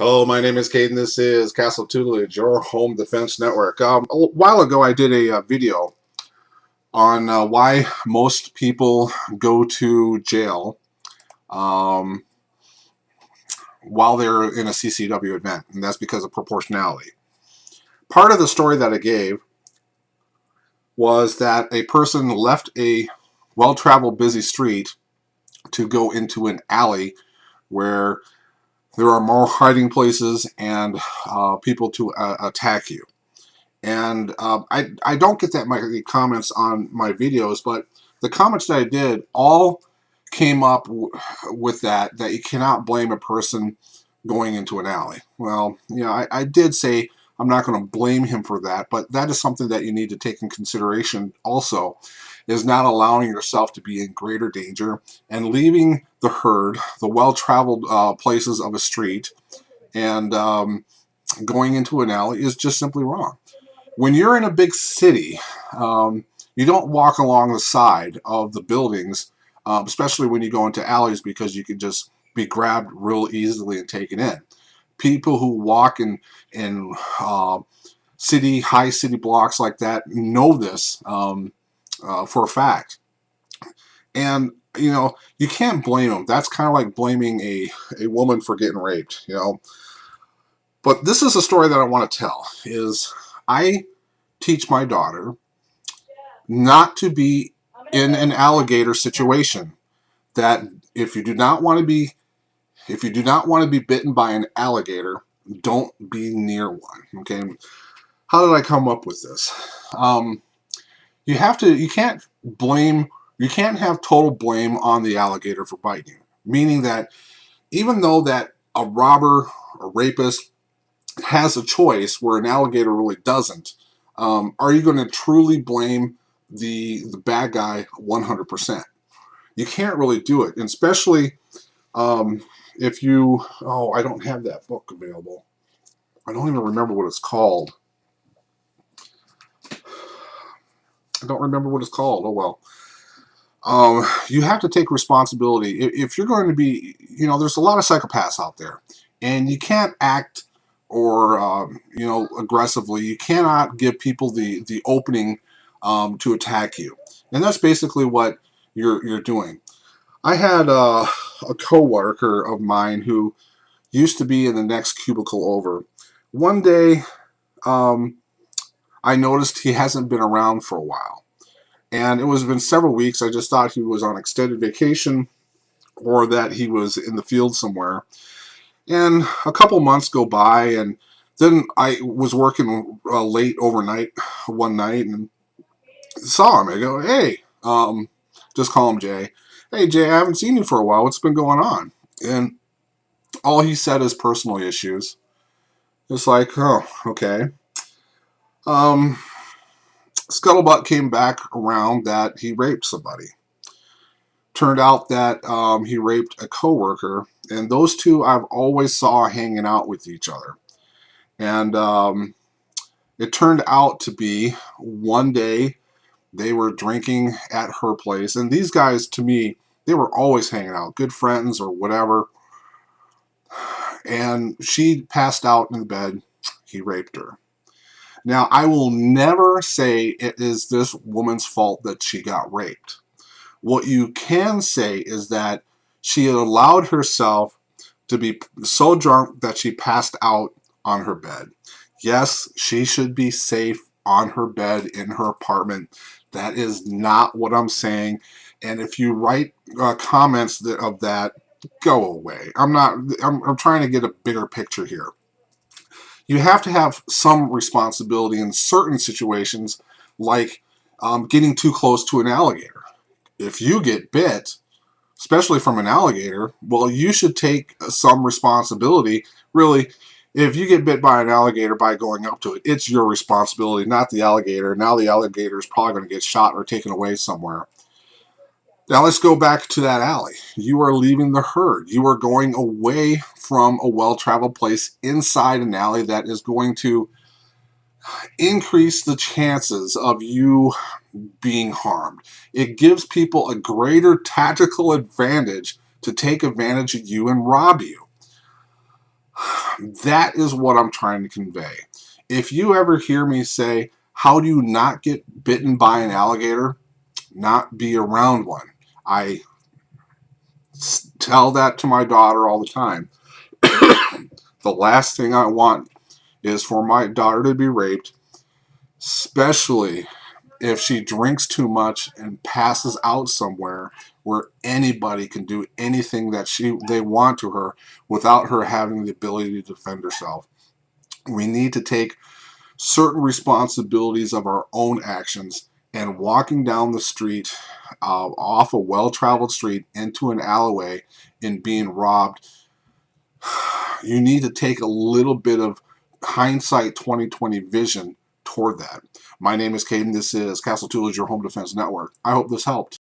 Hello, my name is Caden. This is Castle Tutelage, your home defense network. A while ago, I did a video on why most people go to jail um, while they're in a CCW event, and that's because of proportionality. Part of the story that I gave was that a person left a well-traveled busy street to go into an alley where there are more hiding places and people to attack you. And I don't get that many comments on my videos, but the comments that I did all came up with that you cannot blame a person going into an alley. Well, I did say I'm not going to blame him for that, but that is something that you need to take in consideration also, is not allowing yourself to be in greater danger and leaving the herd, the well-traveled places of a street, and going into an alley is just simply wrong. When you're in a big city, you don't walk along the side of the buildings, especially when you go into alleys, because you can just be grabbed real easily and taken in. People who walk in high city blocks like that know this for a fact. And, you can't blame them. That's kind of like blaming a woman for getting raped, But this is a story that I want to tell, is I teach my daughter not to be in an alligator situation. That if you do not want to be bitten by an alligator, don't be near one. Okay. How did I come up with this? You can't have total blame on the alligator for biting you. Meaning that even though that a robber or rapist has a choice where an alligator really doesn't, are you going to truly blame the bad guy 100%? You can't really do it, and especially if you. Oh, I don't have that book available. I don't even remember what it's called. I don't remember what it's called. Oh well. You have to take responsibility. If you're going to be, there's a lot of psychopaths out there, and you can't act or aggressively. You cannot give people the opening to attack you, and that's basically what you're doing. I had a coworker of mine who used to be in the next cubicle over. One day, I noticed he hasn't been around for a while, and it was been several weeks. I just thought he was on extended vacation or that he was in the field somewhere. And a couple months go by, and then I was working late overnight one night and saw him. I go, hey, just call him Jay. Hey, Jay, I haven't seen you for a while. What's been going on? And all he said is personal issues. It's like, oh, okay. Scuttlebutt came back around that he raped somebody. Turned out that he raped a coworker, and those two I've always saw hanging out with each other. And it turned out to be one day they were drinking at her place, and these guys, to me, they were always hanging out, good friends or whatever. And she passed out in the bed. He raped her. Now, I will never say it is this woman's fault that she got raped. What you can say is that she had allowed herself to be so drunk that she passed out on her bed. Yes, she should be safe on her bed in her apartment. That is not what I'm saying. And if you write comments of that, go away. I'm trying to get a bigger picture here. You have to have some responsibility in certain situations, like getting too close to an alligator. If you get bit, especially from an alligator, well, you should take some responsibility. Really, if you get bit by an alligator by going up to it, it's your responsibility, not the alligator. Now the alligator is probably going to get shot or taken away somewhere. Now let's go back to that alley. You are leaving the herd. You are going away from a well-traveled place inside an alley that is going to increase the chances of you being harmed. It gives people a greater tactical advantage to take advantage of you and rob you. That is what I'm trying to convey. If you ever hear me say, how do you not get bitten by an alligator? Not be around one. I tell that to my daughter all the time. The last thing I want is for my daughter to be raped, especially if she drinks too much and passes out somewhere where anybody can do anything that they want to her without her having the ability to defend herself. We need to take certain responsibilities of our own actions, and walking down the street, off a well-traveled street into an alleyway and being robbed, you need to take a little bit of hindsight 2020 vision toward that. My name is Caden. This is Castle Toolage, your home defense network. I hope this helped.